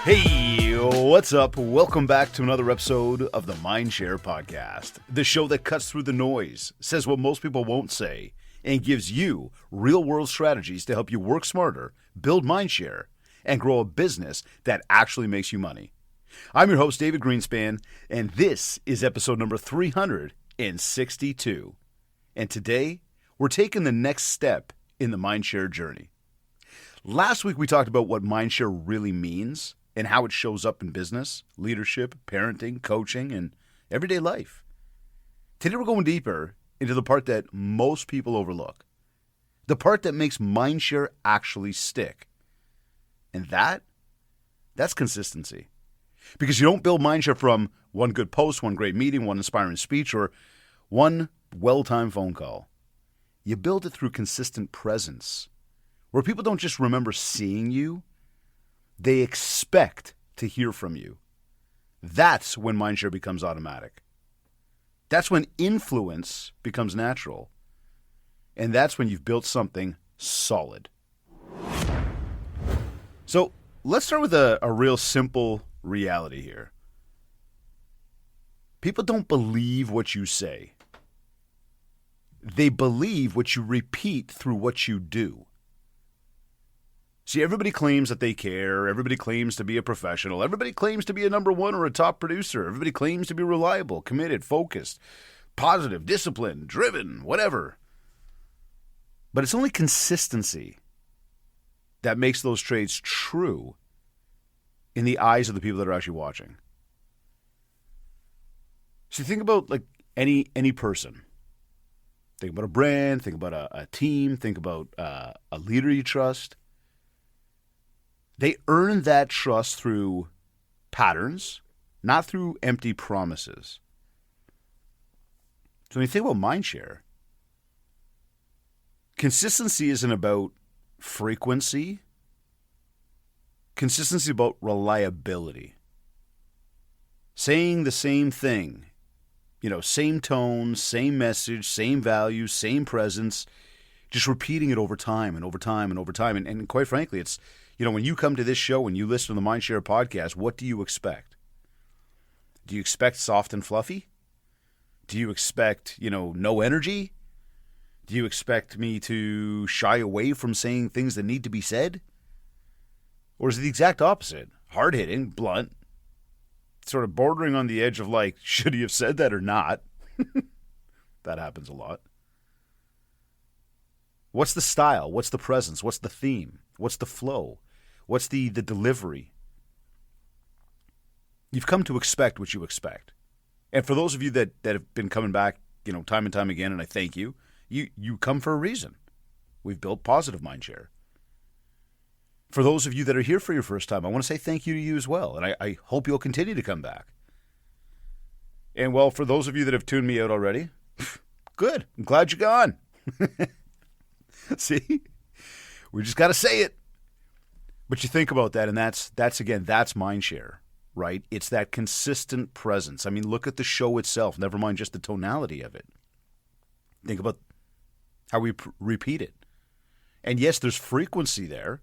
Hey, what's up? Welcome back to another episode of the MindShare Podcast, the show that cuts through the noise, says what most people won't say, and gives you real-world strategies to help you work smarter, build mindshare, and grow a business that actually makes you money. I'm your host, David Greenspan, and this is episode number 362. And today, we're taking the next step in the mindshare journey. Last week, we talked about what mindshare really means and how it shows up in business, leadership, parenting, coaching, and everyday life. Today we're going deeper into the part that most people overlook. The part that makes mindshare actually stick. And that's consistency. Because you don't build mindshare from one good post, one great meeting, one inspiring speech, or one well-timed phone call. You build it through consistent presence, where people don't just remember seeing you, they expect to hear from you. That's when mindshare becomes automatic. That's when influence becomes natural. And that's when you've built something solid. So let's start with a real simple reality here. People don't believe what you say. They believe what you repeat through what you do. See, everybody claims that they care. Everybody claims to be a professional. Everybody claims to be a number one or a top producer. Everybody claims to be reliable, committed, focused, positive, disciplined, driven, whatever. But it's only consistency that makes those traits true in the eyes of the people that are actually watching. So think about like any person. Think about a brand. Think about a team. Think about a leader you trust. They earn that trust through patterns, not through empty promises. So when you think about mindshare, consistency isn't about frequency. Consistency is about reliability. Saying the same thing, same tone, same message, same values, same presence, just repeating it over time and over time and over time. And quite frankly, it's, when you come to this show and you listen to the MindShare Podcast, what do you expect? Do you expect soft and fluffy? Do you expect, no energy? Do you expect me to shy away from saying things that need to be said? Or is it the exact opposite? Hard-hitting, blunt, sort of bordering on the edge of like, should he have said that or not? That happens a lot. What's the style? What's the presence? What's the theme? What's the flow? What's the delivery? You've come to expect what you expect. And for those of you that have been coming back, time and time again, and I thank you, you come for a reason. We've built positive mindshare. For those of you that are here for your first time, I want to say thank you to you as well. And I hope you'll continue to come back. And well, for those of you that have tuned me out already, good. I'm glad you're gone. See? We just got to say it. But you think about that, and that's mindshare, right? It's that consistent presence. I mean, look at the show itself, never mind just the tonality of it. Think about how we repeat it. And yes, there's frequency there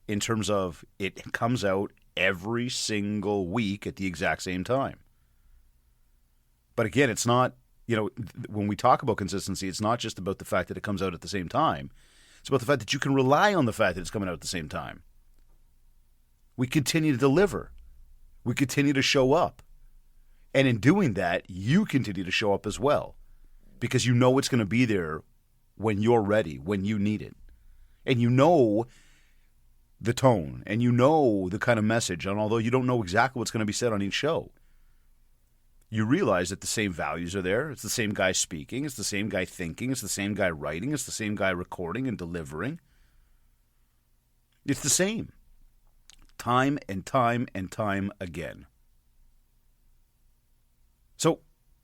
in terms of it comes out every single week at the exact same time. But again, it's not, when we talk about consistency, it's not just about the fact that it comes out at the same time. It's about the fact that you can rely on the fact that it's coming out at the same time. We continue to deliver. We continue to show up. And in doing that, you continue to show up as well. Because you know it's going to be there when you're ready, when you need it. And you know the tone, and you know the kind of message. And although you don't know exactly what's going to be said on each show, you realize that the same values are there. It's the same guy speaking. It's the same guy thinking. It's the same guy writing. It's the same guy recording and delivering. It's the same. Time and time and time again. So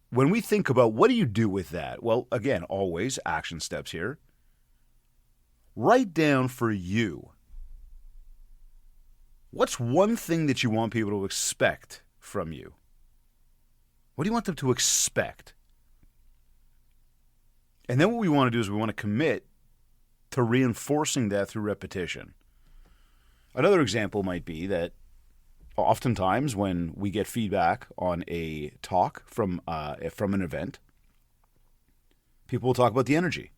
when we think about what do you do with that? Well, again, always action steps here. Write down for you. What's one thing that you want people to expect from you? What do you want them to expect? And then what we want to do is we want to commit to reinforcing that through repetition. Another example might be that Oftentimes when we get feedback on a talk from an event, people will talk about the energy.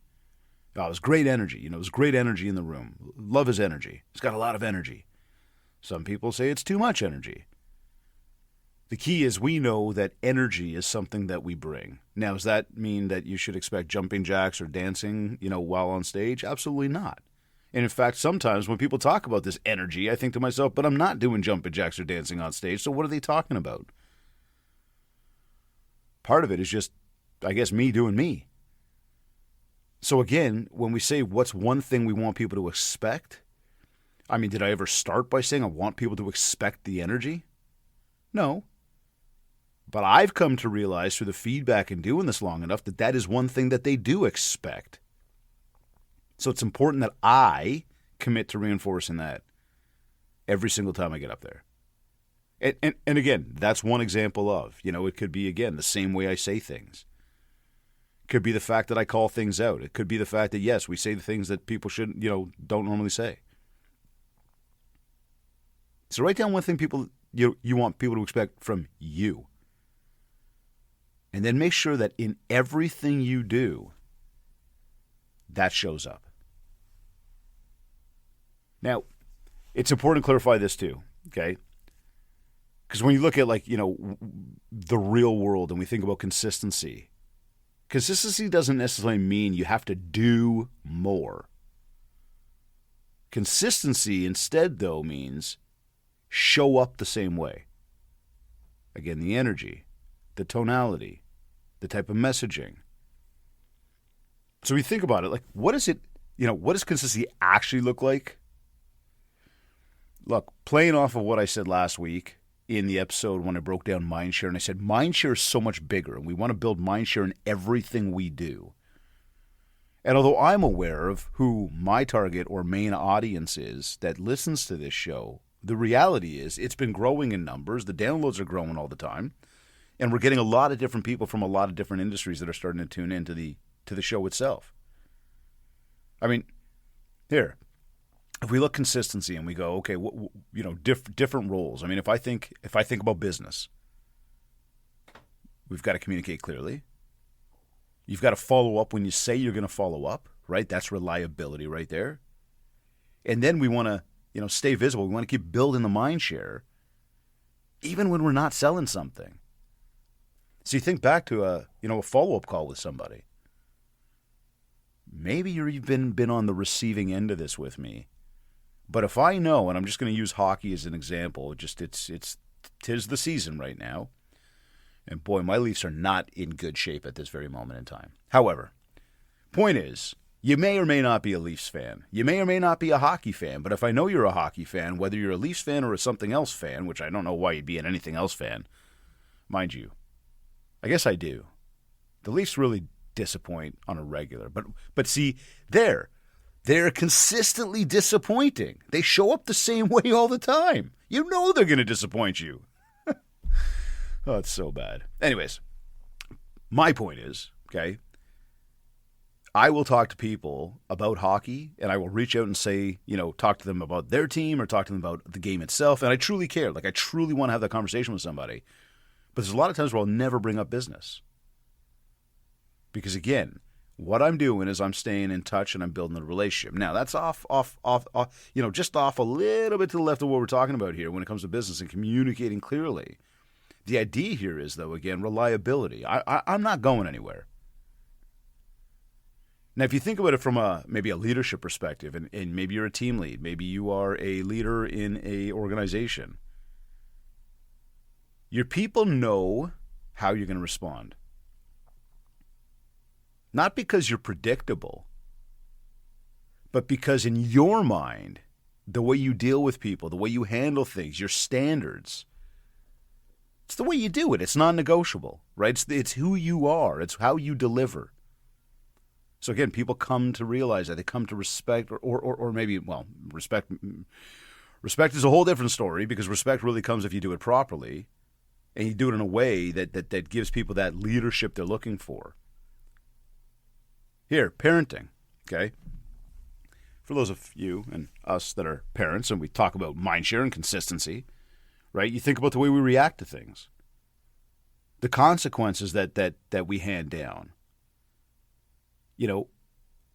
Oh, it was great energy. It was great energy in the room. Love his energy. He's got a lot of energy. Some people say it's too much energy. The key is we know that energy is something that we bring. Now, does that mean that you should expect jumping jacks or dancing, while on stage? Absolutely not. And in fact, sometimes when people talk about this energy, I think to myself, but I'm not doing jumping jacks or dancing on stage, so what are they talking about? Part of it is just, I guess, me doing me. So again, when we say what's one thing we want people to expect, did I ever start by saying I want people to expect the energy? No. But I've come to realize through the feedback and doing this long enough that is one thing that they do expect. So it's important that I commit to reinforcing that every single time I get up there. And again, that's one example of, it could be, again, the same way I say things. It could be the fact that I call things out. It could be the fact that, yes, we say the things that people shouldn't, don't normally say. So write down one thing you want people to expect from you. And then make sure that in everything you do, that shows up. Now, it's important to clarify this too, okay? Because when you look at the real world and we think about consistency doesn't necessarily mean you have to do more. Consistency instead, though, means show up the same way. Again, the energy, the tonality, the type of messaging. So we think about it, what does consistency actually look like? Look, playing off of what I said last week in the episode when I broke down MindShare, and I said MindShare is so much bigger, and we want to build MindShare in everything we do. And although I'm aware of who my target or main audience is that listens to this show, the reality is it's been growing in numbers. The downloads are growing all the time. And we're getting a lot of different people from a lot of different industries that are starting to tune into the show itself. Here, if we look consistency and we go, okay, different roles. If I think about business, we've got to communicate clearly. You've got to follow up when you say you're going to follow up, right? That's reliability right there. And then we want to, stay visible. We want to keep building the mind share, even when we're not selling something. So you think back to a follow-up call with somebody. Maybe you've even been on the receiving end of this with me. But if I know, and I'm just going to use hockey as an example, tis the season right now. And boy, my Leafs are not in good shape at this very moment in time. However, point is, you may or may not be a Leafs fan. You may or may not be a hockey fan. But if I know you're a hockey fan, whether you're a Leafs fan or a something else fan, which I don't know why you'd be an anything else fan, mind you, I guess I do. The Leafs really disappoint on a regular. But see, they're consistently disappointing. They show up the same way all the time. You know they're going to disappoint you. Oh, it's so bad. Anyways, my point is, okay, I will talk to people about hockey, and I will reach out and say, talk to them about their team or talk to them about the game itself, and I truly care. I truly want to have that conversation with somebody. But there's a lot of times where I'll never bring up business. Because again, what I'm doing is I'm staying in touch and I'm building a relationship. Now, that's off, just off a little bit to the left of what we're talking about here when it comes to business and communicating clearly. The idea here is, though, again, reliability. I'm not going anywhere. Now, if you think about it from maybe a leadership perspective, and maybe you're a team lead, maybe you are a leader in a organization, your people know how you're going to respond. Not because you're predictable, but because in your mind, the way you deal with people, the way you handle things, your standards, it's the way you do it. It's non-negotiable, right? It's who you are. It's how you deliver. So again, people come to realize that. They come to respect, or maybe, respect. Respect is a whole different story, because respect really comes if you do it properly, and you do it in a way that gives people that leadership they're looking for. Here, parenting, okay? For those of you and us that are parents, and we talk about mindshare and consistency, right? You think about the way we react to things, the consequences that we hand down.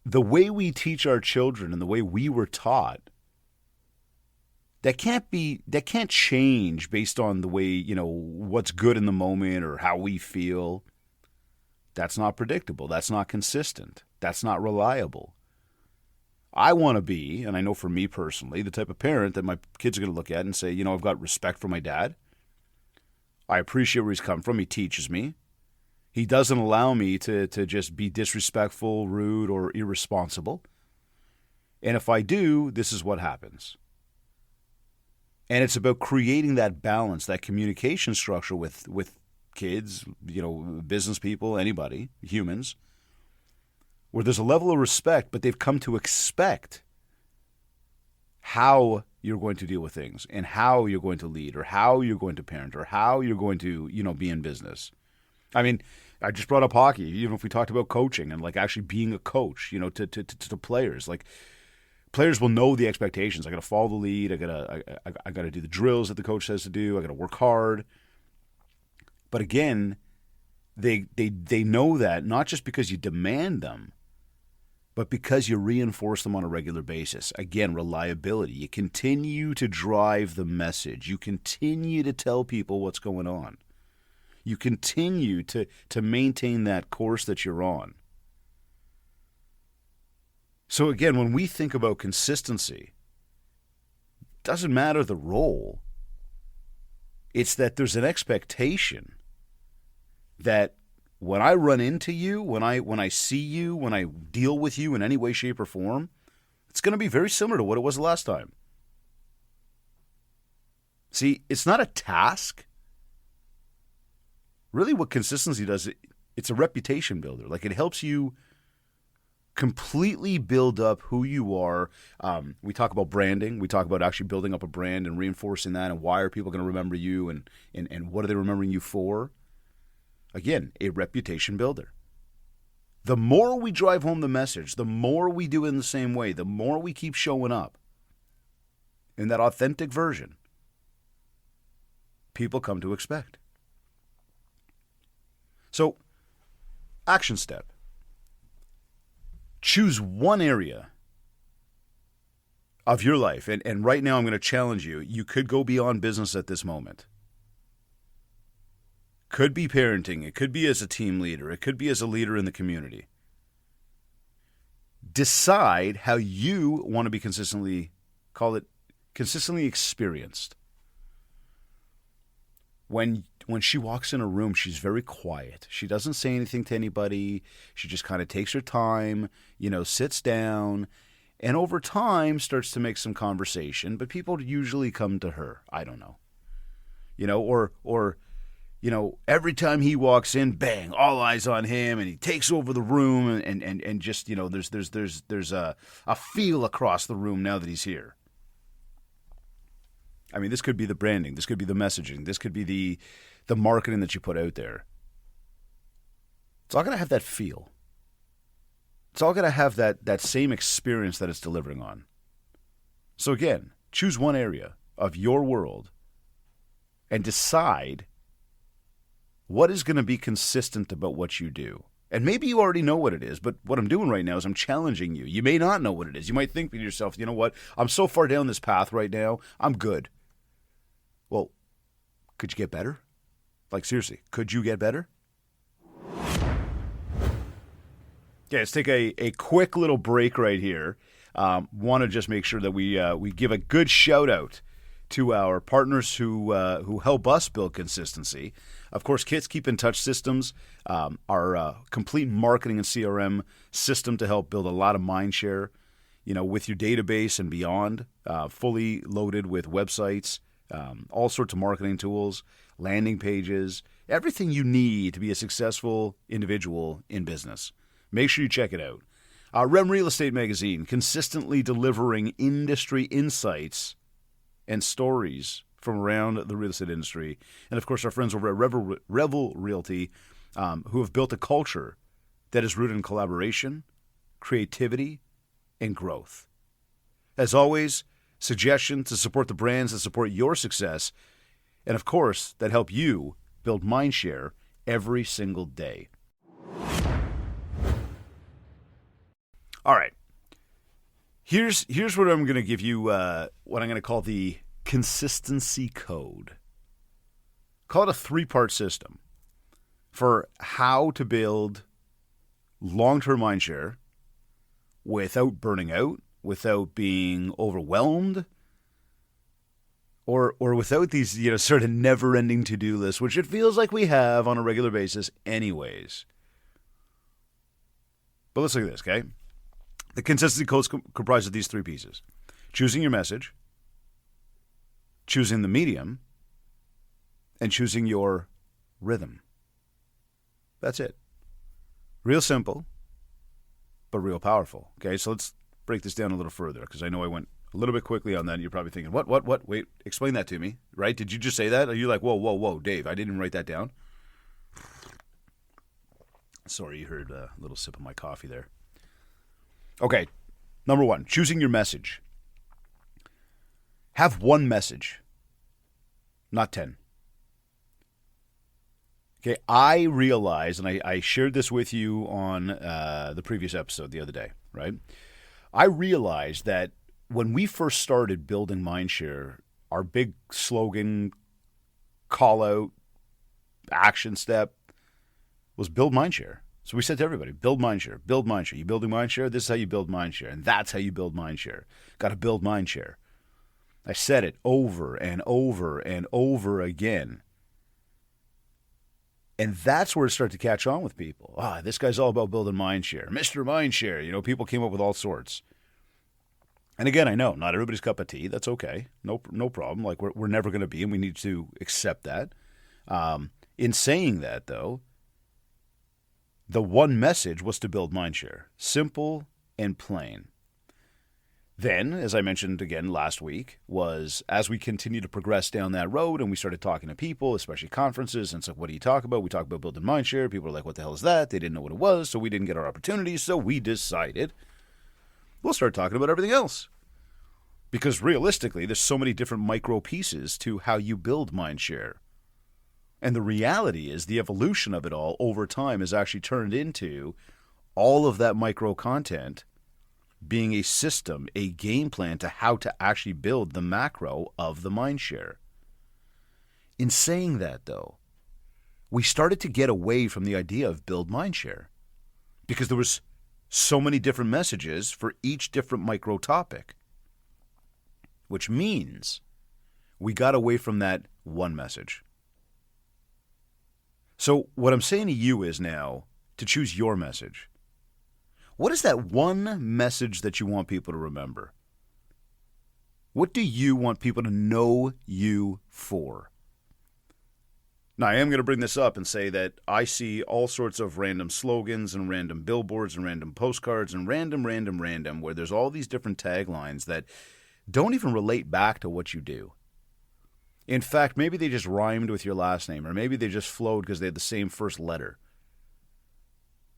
The way we teach our children and the way we were taught, that can't change based on the way, what's good in the moment or how we feel. That's not predictable. That's not consistent. That's not reliable. I want to be, and I know for me personally, the type of parent that my kids are going to look at and say, I've got respect for my dad. I appreciate where he's come from. He teaches me. He doesn't allow me to just be disrespectful, rude, or irresponsible. And if I do, this is what happens. And it's about creating that balance, that communication structure with kids, business people, anybody, humans, where there's a level of respect, but they've come to expect how you're going to deal with things and how you're going to lead or how you're going to parent or how you're going to, be in business. I mean, I just brought up hockey. Even if we talked about coaching and like actually being a coach, to players, like players will know the expectations. I got to follow the lead. I got to do the drills that the coach says to do. I got to work hard. But again, they know that not just because you demand them, but because you reinforce them on a regular basis. Again, reliability. You continue to drive the message. You continue to tell people what's going on. You continue to maintain that course that you're on. So again, when we think about consistency, it doesn't matter the role. It's that there's an expectation that when I run into you, when I see you, when I deal with you in any way, shape, or form, it's going to be very similar to what it was the last time. See, it's not a task. Really what consistency does, it's a reputation builder. Like it helps you completely build up who you are. We talk about branding. We talk about actually building up a brand and reinforcing that and why are people going to remember you and what are they remembering you for? Again, a reputation builder. The more we drive home the message, the more we do it in the same way, the more we keep showing up in that authentic version, people come to expect. So, action step. Choose one area of your life, and right now I'm going to challenge you. You could go beyond business at this moment. Could be parenting. It could be as a team leader. It could be as a leader in the community. Decide how you want to be consistently experienced. When she walks in a room, she's very quiet. She doesn't say anything to anybody. She just kind of takes her time, sits down, and over time starts to make some conversation. But people usually come to her. I don't know. Every time he walks in, bang, all eyes on him, and he takes over the room, and just, there's a feel across the room now that he's here. I mean, this could be the branding, this could be the messaging, this could be the marketing that you put out there. It's all going to have that feel. It's all going to have that same experience that it's delivering on. So again, choose one area of your world and decide what is going to be consistent about what you do. And maybe you already know what it is, but what I'm doing right now is I'm challenging you. You may not know what it is. You might think to yourself, you know what? I'm so far down this path right now, I'm good. Well, could you get better? Like seriously, could you get better? Okay, let's take a quick little break right here. Want to just make sure that we give a good shout out to our partners who help us build consistency. Of course, Kits Keep in Touch Systems, our complete marketing and CRM system to help build a lot of MindShare, with your database and beyond, fully loaded with websites, all sorts of marketing tools, landing pages, everything you need to be a successful individual in business. Make sure you check it out. Rem Real Estate Magazine, consistently delivering industry insights and stories from around the real estate industry. And of course, our friends over at Revel Realty, who have built a culture that is rooted in collaboration, creativity, and growth. As always, suggestions to support the brands that support your success. And of course, that help you build MindShare every single day. All right. Here's what I'm going to give you, what I'm going to call the consistency code. Call it a 3-part system for how to build long-term mindshare without burning out, without being overwhelmed, or without these, sort of never-ending to-do lists, which it feels like we have on a regular basis anyways. But let's look at this, okay? The consistency code is comprised of these 3 pieces. Choosing your message, choosing the medium, and choosing your rhythm. That's it. Real simple, but real powerful. Okay, so let's break this down a little further, because I know I went a little bit quickly on that, and you're probably thinking, what? Wait, explain that to me, right? Did you just say that? Are you like, whoa, Dave, I didn't write that down? Sorry, you heard a little sip of my coffee there. Okay, number 1, choosing your message. Have one message, not 10. Okay, I realized, and I shared this with you on the previous episode the other day, right? I realized that when we first started building MindShare, our big slogan, call out, action step was build MindShare. So we said to everybody, build MindShare, build MindShare. You building MindShare? This is how you build MindShare, and that's how you build MindShare. Got to build MindShare. I said it over and over and over again. And that's where it started to catch on with people. This guy's all about building MindShare. Mr. MindShare. People came up with all sorts. And again, I know, not everybody's cup of tea. That's okay. No problem. Like, we're never going to be, and we need to accept that. In saying that, though, the one message was to build MindShare. Simple and plain. Then, as I mentioned again last week, was as we continue to progress down that road and we started talking to people, especially conferences, and it's like, what do you talk about? We talk about building MindShare. People are like, what the hell is that? They didn't know what it was, so we didn't get our opportunities, so we decided we'll start talking about everything else. Because realistically, there's so many different micro pieces to how you build MindShare. And the reality is the evolution of it all over time has actually turned into all of that micro content being a system, a game plan to how to actually build the macro of the MindShare. In saying that, though, we started to get away from the idea of build MindShare because there was so many different messages for each different micro topic, which means we got away from that one message. So what I'm saying to you is now to choose your message. What is that one message that you want people to remember? What do you want people to know you for? Now, I am going to bring this up and say that I see all sorts of random slogans and random billboards and random postcards and random, where there's all these different taglines that don't even relate back to what you do. In fact, maybe they just rhymed with your last name, or maybe they just flowed because they had the same first letter.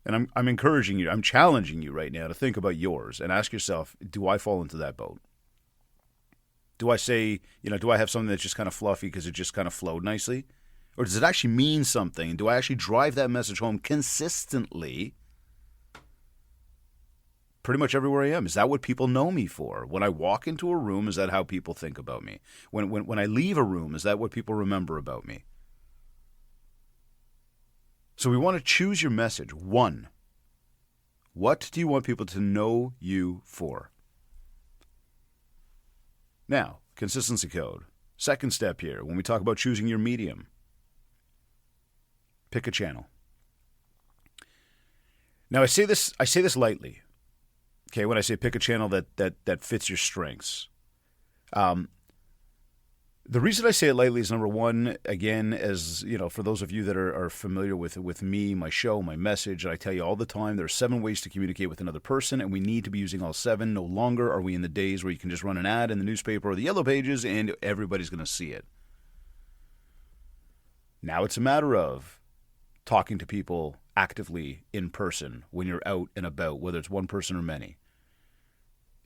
And I'm encouraging you, I'm challenging you right now to think about yours and ask yourself, do I fall into that boat? Do I say, do I have something that's just kind of fluffy because it just kind of flowed nicely? Or does it actually mean something? Do I actually drive that message home consistently pretty much everywhere I am? Is that what people know me for? When I walk into a room, is that how people think about me? When I leave a room, is that what people remember about me? So we want to choose your message. 1, what do you want people to know you for? Now, consistency code. Second step here, when we talk about choosing your medium, pick a channel. Now, I say this lightly. Okay, when I say pick a channel that fits your strengths. The reason I say it lightly is, number one, again, as for those of you that are familiar with me, my show, my message, and I tell you all the time, there are 7 ways to communicate with another person, and we need to be using all 7. No longer are we in the days where you can just run an ad in the newspaper or the yellow pages and everybody's going to see it. Now it's a matter of talking to people actively in person when you're out and about, whether it's one person or many.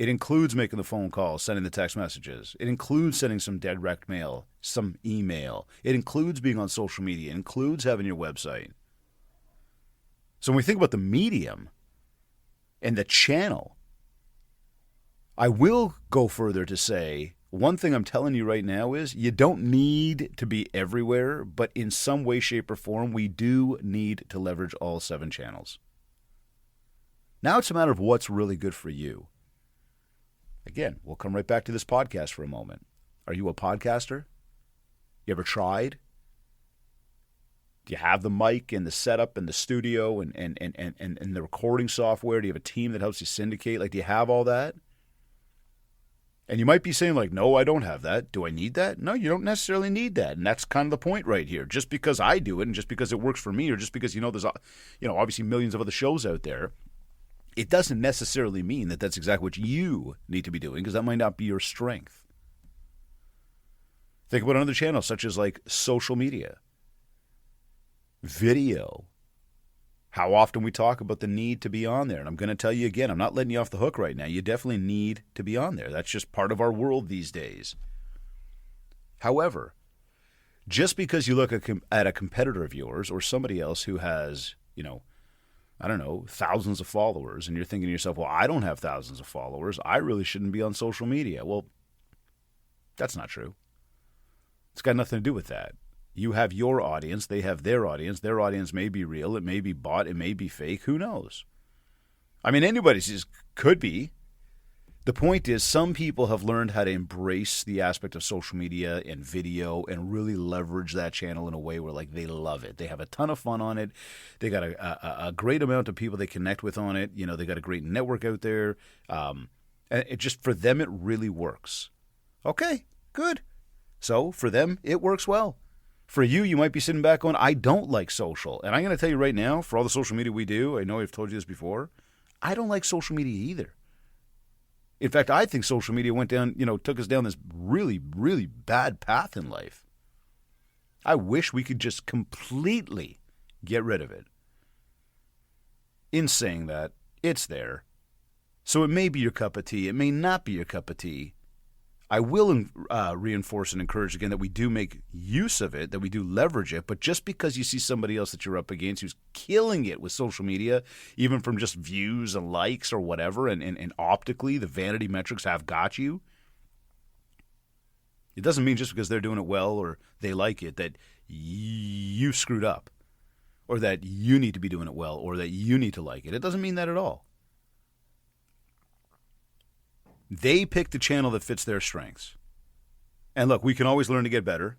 It includes making the phone calls, sending the text messages. It includes sending some direct mail, some email. It includes being on social media. It includes having your website. So when we think about the medium and the channel, I will go further to say, one thing I'm telling you right now is you don't need to be everywhere, but in some way, shape, or form, we do need to leverage all 7 channels. Now it's a matter of what's really good for you. Again, we'll come right back to this podcast for a moment. Are you a podcaster? You ever tried? Do you have the mic and the setup and the studio and the recording software? Do you have a team that helps you syndicate? Like, do you have all that? And you might be saying, like, no, I don't have that. Do I need that? No, you don't necessarily need that. And that's kind of the point right here. Just because I do it and just because it works for me, or just because, there's, obviously millions of other shows out there, it doesn't necessarily mean that that's exactly what you need to be doing, because that might not be your strength. Think about another channel, such as like social media, video. How often we talk about the need to be on there. And I'm going to tell you again, I'm not letting you off the hook right now. You definitely need to be on there. That's just part of our world these days. However, just because you look at a competitor of yours or somebody else who has, thousands of followers, and you're thinking to yourself, well, I don't have thousands of followers. I really shouldn't be on social media. Well, that's not true. It's got nothing to do with that. You have your audience. They have their audience. Their audience may be real. It may be bought. It may be fake. Who knows? I mean, anybody's could be. The point is, some people have learned how to embrace the aspect of social media and video and really leverage that channel in a way where, like, they love it. They have a ton of fun on it. They got a great amount of people they connect with on it. They got a great network out there. And it just, for them, it really works. Okay, good. So for them, it works well. For you, you might be sitting back going, I don't like social. And I'm going to tell you right now, for all the social media we do, I know I've told you this before, I don't like social media either. In fact, I think social media took us down this really, really bad path in life. I wish we could just completely get rid of it. In saying that, it's there. So it may be your cup of tea. It may not be your cup of tea. I will reinforce and encourage again that we do make use of it, that we do leverage it, but just because you see somebody else that you're up against who's killing it with social media, even from just views and likes or whatever, and optically the vanity metrics have got you, it doesn't mean just because they're doing it well or they like it that you screwed up, or that you need to be doing it well, or that you need to like it. It doesn't mean that at all. They pick the channel that fits their strengths. And look, we can always learn to get better.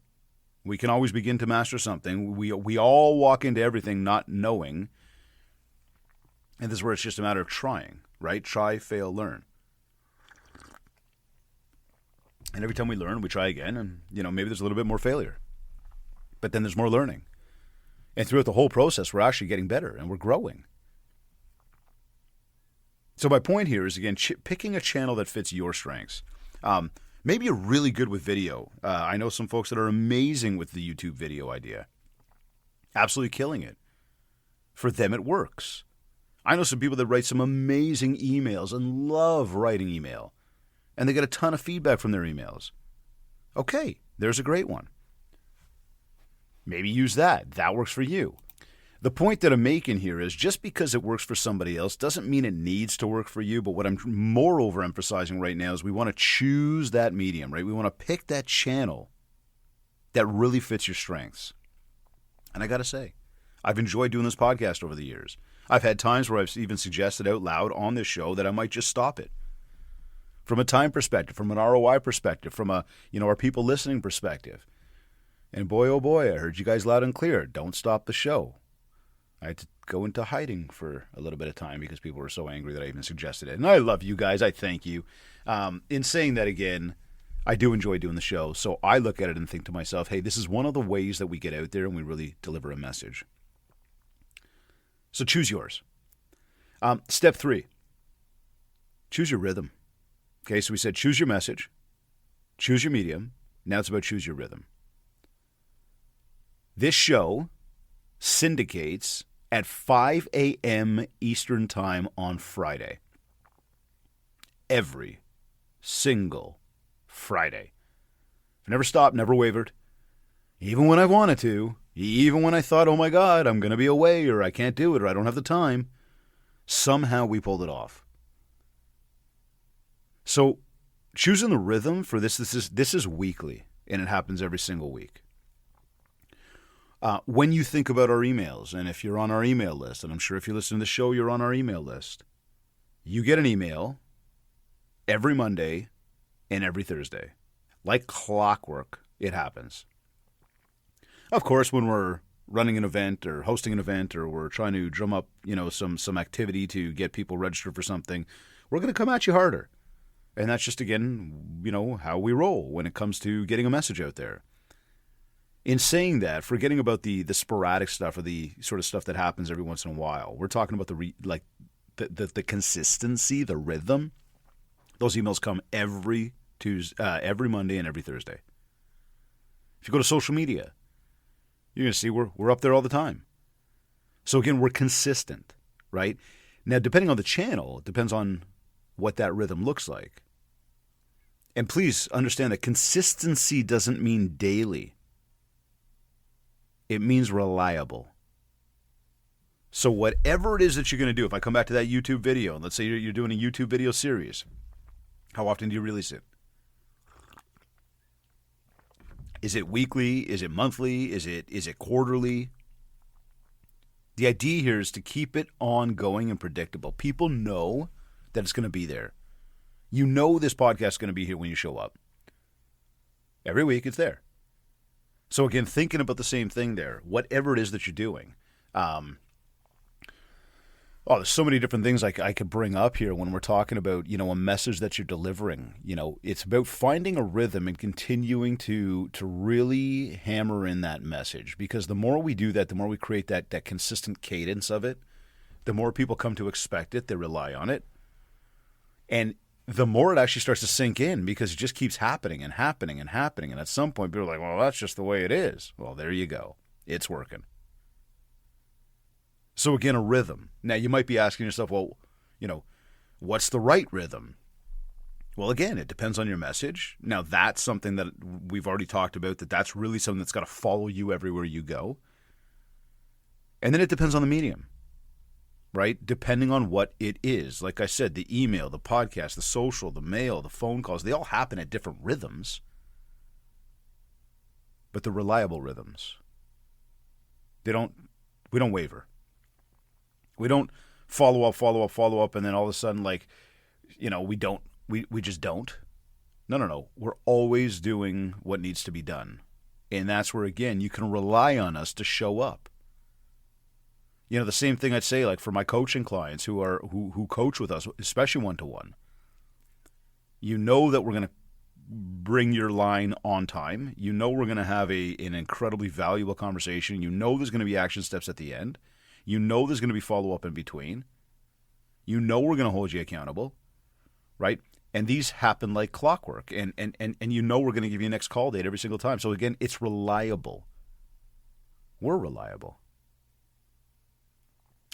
We can always begin to master something. We all walk into everything not knowing. And this is where it's just a matter of trying, right? Try, fail, learn. And every time we learn, we try again. And, maybe there's a little bit more failure. But then there's more learning. And throughout the whole process, we're actually getting better and we're growing. So my point here is, again, picking a channel that fits your strengths. Maybe you're really good with video. I know some folks that are amazing with the YouTube video idea. Absolutely killing it. For them, it works. I know some people that write some amazing emails and love writing email. And they get a ton of feedback from their emails. Okay, there's a great one. Maybe use that. That works for you. The point that I'm making here is, just because it works for somebody else doesn't mean it needs to work for you. But what I'm more overemphasizing right now is we want to choose that medium, right? We want to pick that channel that really fits your strengths. And I got to say, I've enjoyed doing this podcast over the years. I've had times where I've even suggested out loud on this show that I might just stop it. From a time perspective, from an ROI perspective, from a, our people listening perspective. And boy, oh boy, I heard you guys loud and clear. Don't stop the show. I had to go into hiding for a little bit of time because people were so angry that I even suggested it. And I love you guys. I thank you. In saying that again, I do enjoy doing the show. So I look at it and think to myself, hey, this is one of the ways that we get out there and we really deliver a message. So choose yours. Step 3, choose your rhythm. Okay, so we said choose your message, choose your medium. Now it's about choose your rhythm. This show syndicates at 5 a.m. Eastern Time on Friday. every single Friday. I've never stopped, never wavered. Even when I wanted to, even when I thought, oh my God, I'm going to be away, or I can't do it, or I don't have the time, somehow we pulled it off. So choosing the rhythm for this is weekly, and it happens every single week. When you think about our emails, and if you're on our email list, and I'm sure if you listen to the show, you're on our email list, you get an email every Monday and every Thursday. Like clockwork, it happens. Of course, when we're running an event or hosting an event, or we're trying to drum up, some activity to get people registered for something, we're going to come at you harder. And that's just, again, how we roll when it comes to getting a message out there. In saying that, forgetting about the sporadic stuff or the sort of stuff that happens every once in a while, we're talking about the consistency, the rhythm. Those emails come every Monday and every Thursday. If you go to social media, you're going to see we're up there all the time. So again, we're consistent, right? Now, depending on the channel, it depends on what that rhythm looks like. And please understand that consistency doesn't mean daily. It means reliable. So whatever it is that you're going to do, if I come back to that YouTube video, and let's say you're doing a YouTube video series, how often do you release it? Is it weekly? Is it monthly? Is it quarterly? The idea here is to keep it ongoing and predictable. People know that it's going to be there. You know this podcast is going to be here when you show up. Every week it's there. So again, thinking about the same thing there, whatever it is that you're doing. There's so many different things I could bring up here when we're talking about, a message that you're delivering. It's about finding a rhythm and continuing to really hammer in that message. Because the more we do that, the more we create that consistent cadence of it, the more people come to expect it, they rely on it. And the more it actually starts to sink in, because it just keeps happening and happening and happening. And at some point, people are like, well, that's just the way it is. Well, there you go. It's working. So again, a rhythm. Now, you might be asking yourself, well, what's the right rhythm? Well, again, it depends on your message. Now, that's something that we've already talked about, that's really something that's got to follow you everywhere you go. And then it depends on the medium, right? Depending on what it is. Like I said, the email, the podcast, the social, the mail, the phone calls, they all happen at different rhythms. But they're reliable rhythms. We don't waver. We don't follow up, and then all of a sudden, we just don't. No. We're always doing what needs to be done. And that's where, again, you can rely on us to show up. The same thing I'd say, like for my coaching clients who coach with us, especially one-to-one. You know that we're going to bring your line on time. You know we're going to have an incredibly valuable conversation. You know there's going to be action steps at the end. You know there's going to be follow-up in between. You know we're going to hold you accountable, right? And these happen like clockwork. And you know we're going to give you a next call date every single time. So again, it's reliable. We're reliable.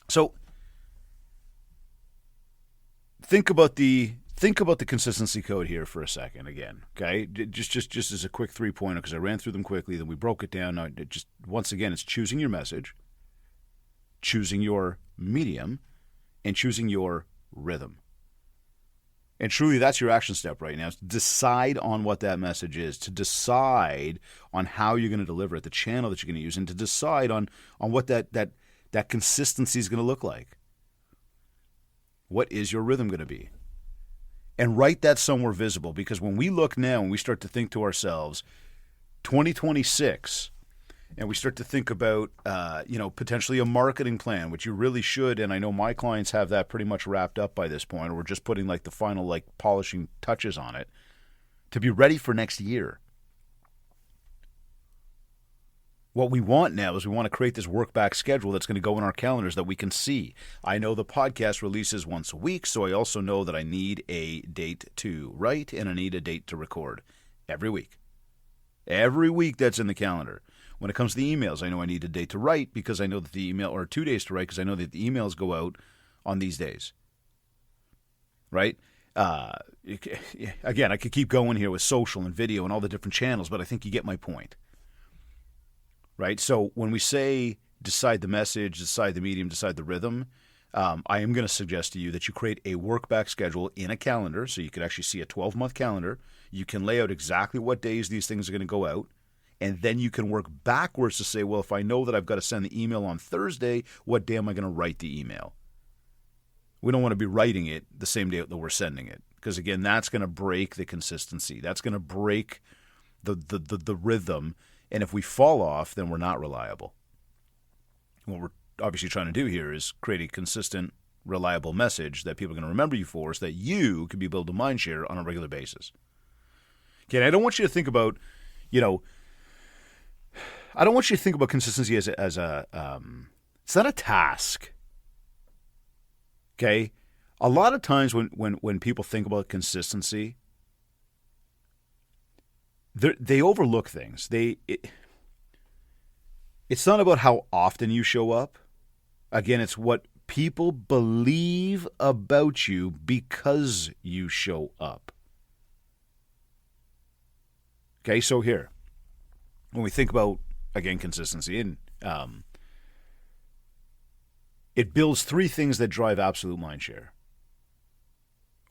So think about the consistency code here for a second again, okay? Just as a quick 3-pointer, because I ran through them quickly, then we broke it down. Now, once again, it's choosing your message, choosing your medium, and choosing your rhythm. And truly, that's your action step right now. Decide on what that message is, to decide on how you're going to deliver it, the channel that you're going to use, and to decide on what that consistency is going to look like. What is your rhythm going to be? And write that somewhere visible, because when we look now and we start to think to ourselves, 2026, and we start to think about, potentially a marketing plan, which you really should. And I know my clients have that pretty much wrapped up by this point, or we're just putting the final polishing touches on it to be ready for next year. What we want now is we want to create this work back schedule that's going to go in our calendars that we can see. I know the podcast releases once a week, so I also know that I need a date to write and I need a date to record every week. Every week that's in the calendar. When it comes to the emails, I know I need a date to write because I know that the email, or 2 days to write because I know that the emails go out on these days. Right? Again, I could keep going here with social and video and all the different channels, but I think you get my point. Right? So when we say decide the message, decide the medium, decide the rhythm, I am going to suggest to you that you create a work-back schedule in a calendar, so you can actually see a 12-month calendar. You can lay out exactly what days these things are going to go out, and then you can work backwards to say, well, if I know that I've got to send the email on Thursday, what day am I going to write the email? We don't want to be writing it the same day that we're sending it, because, again, that's going to break the consistency. That's going to break the rhythm, and if we fall off, then we're not reliable. What we're obviously trying to do here is create a consistent, reliable message that people are going to remember you for, so that you can be able to mindshare on a regular basis. Okay, and I don't want you to think about, I don't want you to think about consistency as a it's not a task. Okay? A lot of times when people think about consistency, they overlook things. It's not about how often you show up. Again, it's what people believe about you because you show up. Okay, so here, when we think about, again, consistency, and it builds three things that drive absolute mindshare.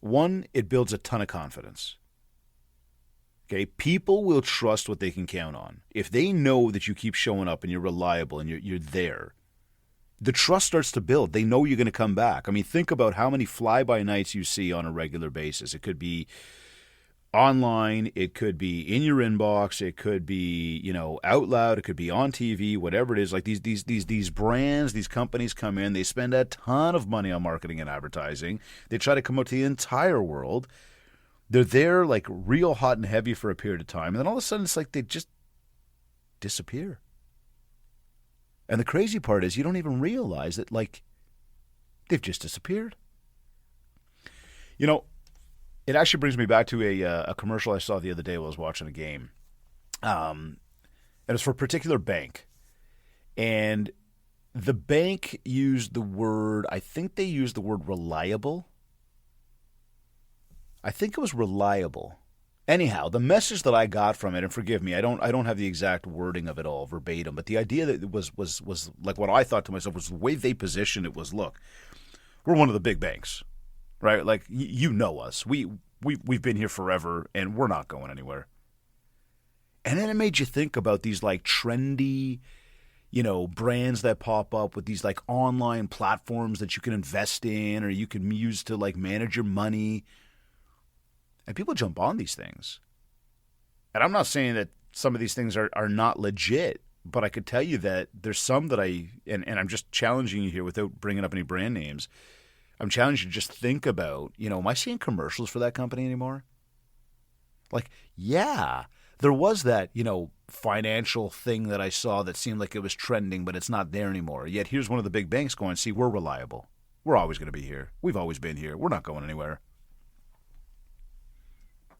One, it builds a ton of confidence. Okay, people will trust what they can count on. If they know that you keep showing up and you're reliable and you're there, the trust starts to build. They know you're going to come back. I mean, think about how many fly-by-nights you see on a regular basis. It could be online, it could be in your inbox, it could be, out loud, it could be on TV, whatever it is. Like these brands, these companies come in, they spend a ton of money on marketing and advertising. They try to come out to the entire world. They're there like real hot and heavy for a period of time, and then all of a sudden it's like they just disappear. And the crazy part is you don't even realize that, like, they've just disappeared. It actually brings me back to a commercial I saw the other day while I was watching a game. And it was for a particular bank. And the bank used the word, I think they used the word reliable. I think it was reliable. Anyhow, the message that I got from it, and forgive me, I don't have the exact wording of it all verbatim, but the idea that it was like what I thought to myself was the way they positioned it was, look, we're one of the big banks, right? Like, you know us. We've been here forever, and we're not going anywhere. And then it made you think about these, like, trendy, brands that pop up with these, like, online platforms that you can invest in or you can use to, like, manage your money. And people jump on these things. And I'm not saying that some of these things are not legit, but I could tell you that there's some that and I'm just challenging you here without bringing up any brand names. I'm challenging you to just think about, am I seeing commercials for that company anymore? Like, yeah, there was that, financial thing that I saw that seemed like it was trending, but it's not there anymore. Yet here's one of the big banks going, see, we're reliable. We're always going to be here. We've always been here. We're not going anywhere.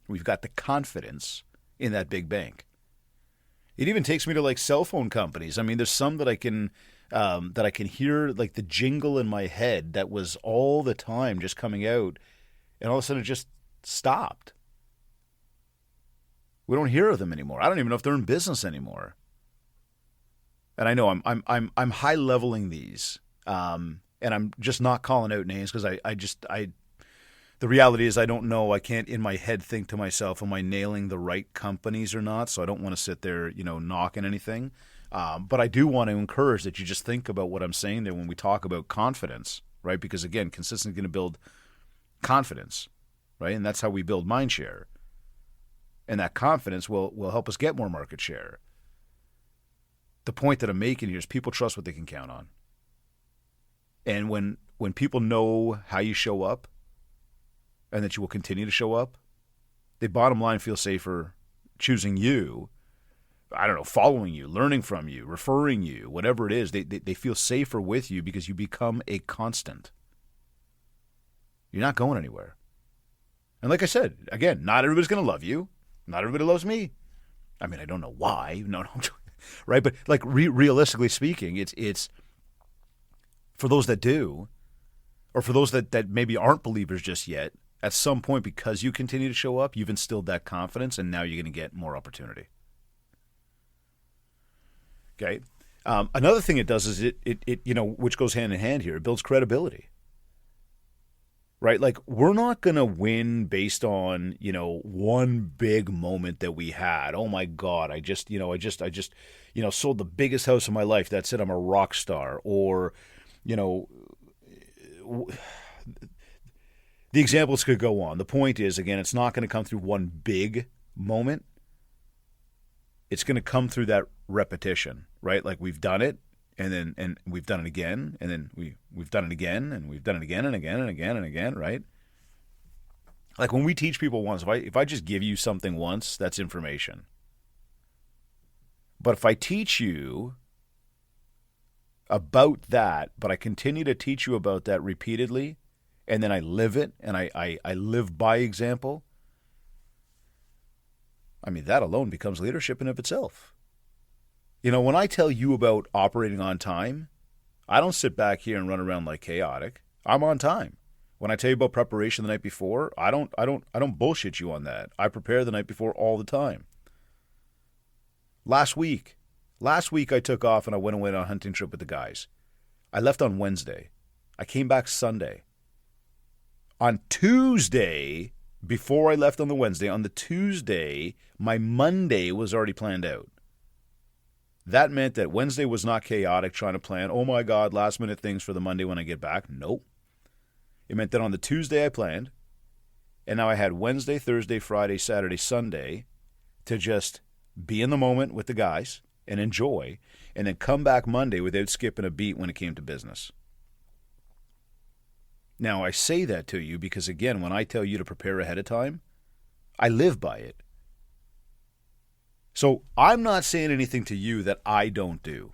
We've got the confidence in that big bank. It even takes me to, like, cell phone companies. I mean, there's some that I can hear, like, the jingle in my head that was all the time just coming out, and all of a sudden it just stopped. We don't hear of them anymore. I don't even know if they're in business anymore. And I know I'm high leveling these, and I'm just not calling out names because I the reality is I don't know. I can't in my head think to myself, am I nailing the right companies or not? So I don't want to sit there, knocking anything. But I do want to encourage that you just think about what I'm saying there when we talk about confidence, right? Because, again, consistency is going to build confidence, right? And that's how we build mindshare. And that confidence will help us get more market share. The point that I'm making here is people trust what they can count on. And when people know how you show up, and that you will continue to show up, they bottom line feel safer choosing you, I don't know, following you, learning from you, referring you, whatever it is. They feel safer with you because you become a constant. You're not going anywhere. And like I said, again, not everybody's going to love you. Not everybody loves me. I mean, I don't know why. No, right? But like realistically speaking, it's for those that do, or for those that maybe aren't believers just yet, at some point, because you continue to show up, you've instilled that confidence, and now you're going to get more opportunity. Okay. Another thing it does is it which goes hand in hand here, it builds credibility. Right? Like, we're not going to win based on, one big moment that we had. Oh my God, I just sold the biggest house of my life. That's it. I'm a rock star. Or, the examples could go on. The point is, again, it's not going to come through one big moment. It's going to come through that repetition, right? Like, we've done it. And we've done it again, and then we've done it again, and we've done it again and again and again and again, right? Like, when we teach people once, if I just give you something once, that's information. But if I teach you about that, but I continue to teach you about that repeatedly, and then I live it, and I live by example, I mean, that alone becomes leadership in of itself. When I tell you about operating on time, I don't sit back here and run around like chaotic. I'm on time. When I tell you about preparation the night before, I don't bullshit you on that. I prepare the night before all the time. Last week I took off and I went away on a hunting trip with the guys. I left on Wednesday. I came back Sunday. On Tuesday, before I left on the Wednesday, on the Tuesday, my Monday was already planned out. That meant that Wednesday was not chaotic trying to plan, oh my God, last minute things for the Monday when I get back. Nope. It meant that on the Tuesday I planned, and now I had Wednesday, Thursday, Friday, Saturday, Sunday to just be in the moment with the guys and enjoy, and then come back Monday without skipping a beat when it came to business. Now, I say that to you because, again, when I tell you to prepare ahead of time, I live by it. So I'm not saying anything to you that I don't do.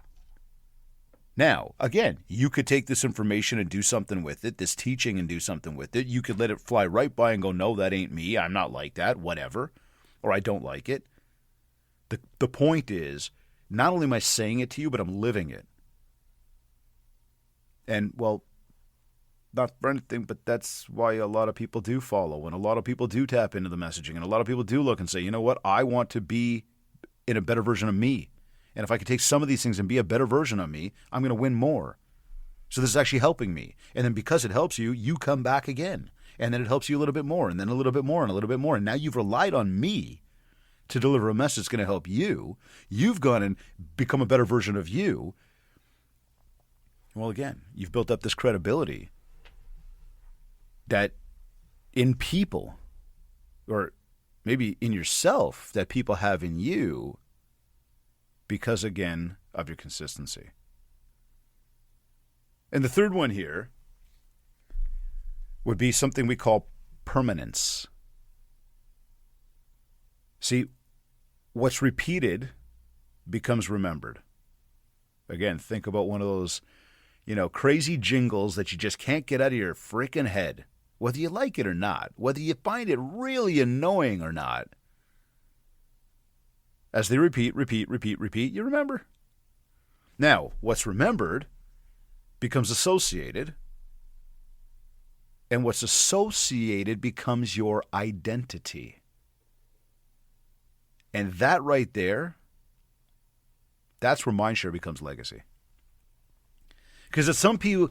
Now, again, you could take this information and do something with it, this teaching and do something with it. You could let it fly right by and go, no, that ain't me. I'm not like that, whatever. Or I don't like it. The point is, not only am I saying it to you, but I'm living it. And, well, not for anything, but that's why a lot of people do follow, and a lot of people do tap into the messaging, and a lot of people do look and say, you know what, I want to be in a better version of me. And if I could take some of these things and be a better version of me, I'm going to win more. So this is actually helping me. And then because it helps you, you come back again. And then it helps you a little bit more, and then a little bit more, and a little bit more. And now you've relied on me to deliver a message that's going to help you. You've gone and become a better version of you. Well, again, you've built up this credibility that in people, or maybe in yourself, that people have in you because, again, of your consistency. And the third one here would be something we call permanence. See, what's repeated becomes remembered. Again, think about one of those, crazy jingles that you just can't get out of your freaking head. Whether you like it or not, whether you find it really annoying or not. As they repeat, you remember. Now, what's remembered becomes associated, and what's associated becomes your identity. And that right there, that's where MindShare becomes legacy. Because at some people,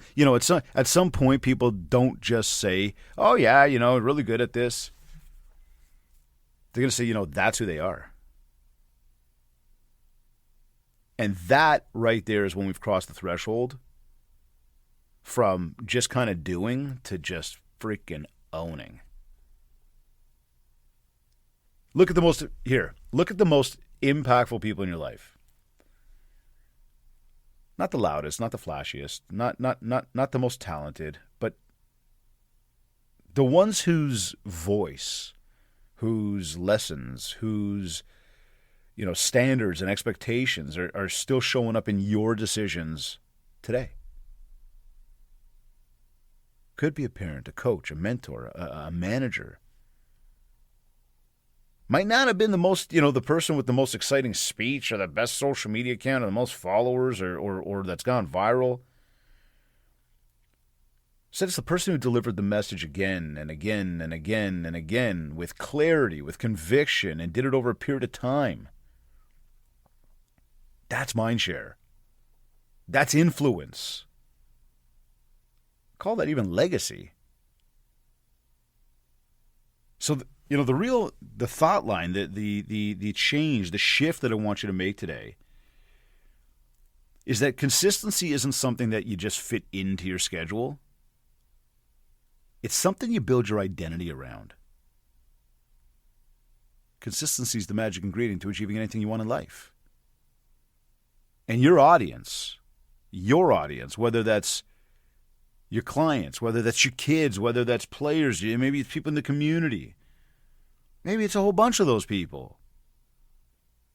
at some point, people don't just say, oh, yeah, really good at this. They're going to say, that's who they are. And that right there is when we've crossed the threshold from just kind of doing to just freaking owning. Look at the most impactful people in your life. Not the loudest, not the flashiest, not the most talented, but the ones whose voice, whose lessons, whose standards and expectations are still showing up in your decisions today. Could be a parent, a coach, a mentor, a manager. Might not have been the most, the person with the most exciting speech or the best social media account or the most followers or that's gone viral. Said it's the person who delivered the message again and again and again and again with clarity, with conviction, and did it over a period of time. That's MindShare. That's influence. Call that even legacy. So, the thought line, the change, the shift that I want you to make today is that consistency isn't something that you just fit into your schedule. It's something you build your identity around. Consistency is the magic ingredient to achieving anything you want in life. And your audience, whether that's your clients, whether that's your kids, whether that's players, maybe it's people in the community, maybe it's a whole bunch of those people.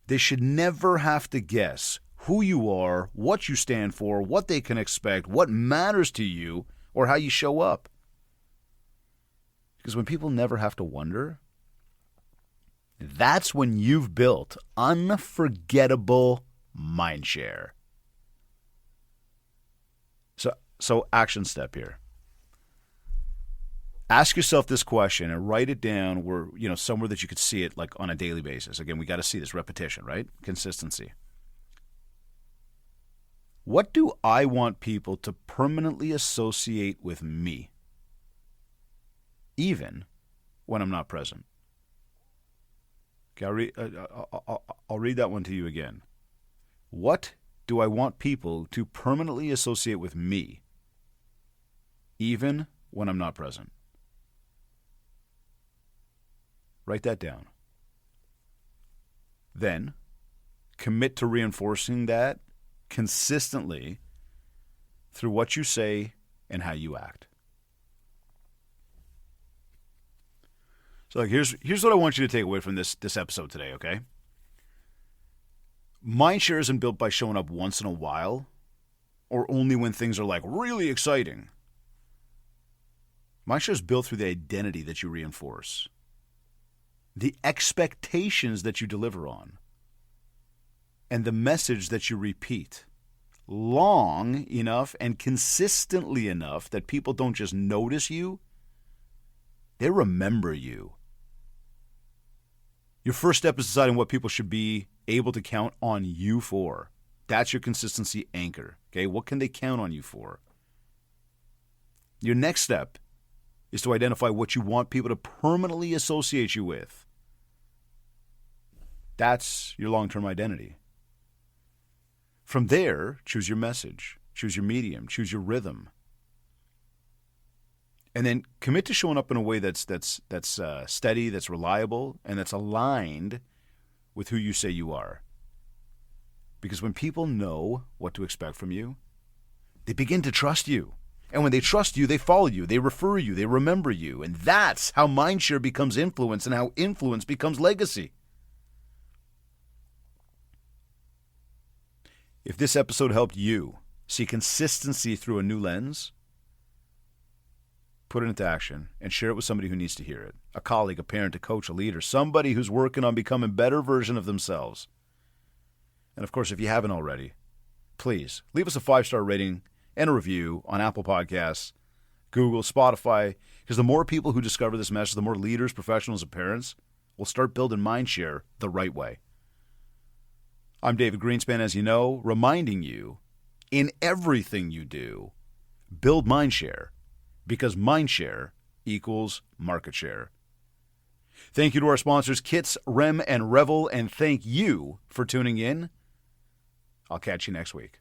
They should never have to guess who you are, what you stand for, what they can expect, what matters to you, or how you show up. Because when people never have to wonder, that's when you've built unforgettable MindShare. So action step here. Ask yourself this question and write it down where, somewhere that you could see it like on a daily basis. Again, we got to see this repetition, right? Consistency. What do I want people to permanently associate with me, even when I'm not present? Okay, I'll read that one to you again. What do I want people to permanently associate with me, even when I'm not present? Write that down. Then, commit to reinforcing that consistently through what you say and how you act. So here's what I want you to take away from this episode today, okay? MindShare isn't built by showing up once in a while or only when things are like really exciting. MindShare is built through the identity that you reinforce, the expectations that you deliver on, and the message that you repeat long enough and consistently enough that people don't just notice you, they remember you. Your first step is deciding what people should be able to count on you for. That's your consistency anchor. Okay, what can they count on you for? Your next step is to identify what you want people to permanently associate you with. That's your long-term identity. From there, choose your message, choose your medium, choose your rhythm. And then commit to showing up in a way that's steady, that's reliable, and that's aligned with who you say you are. Because when people know what to expect from you, they begin to trust you. And when they trust you, they follow you, they refer you, they remember you. And that's how MindShare becomes influence and how influence becomes legacy. If this episode helped you see consistency through a new lens, put it into action and share it with somebody who needs to hear it. A colleague, a parent, a coach, a leader, somebody who's working on becoming a better version of themselves. And of course, if you haven't already, please leave us a 5-star rating and a review on Apple Podcasts, Google, Spotify, because the more people who discover this message, the more leaders, professionals, and parents will start building MindShare the right way. I'm David Greenspan, as you know, reminding you, in everything you do, build MindShare, because MindShare equals market share. Thank you to our sponsors, Kits, Rem, and Revel, and thank you for tuning in. I'll catch you next week.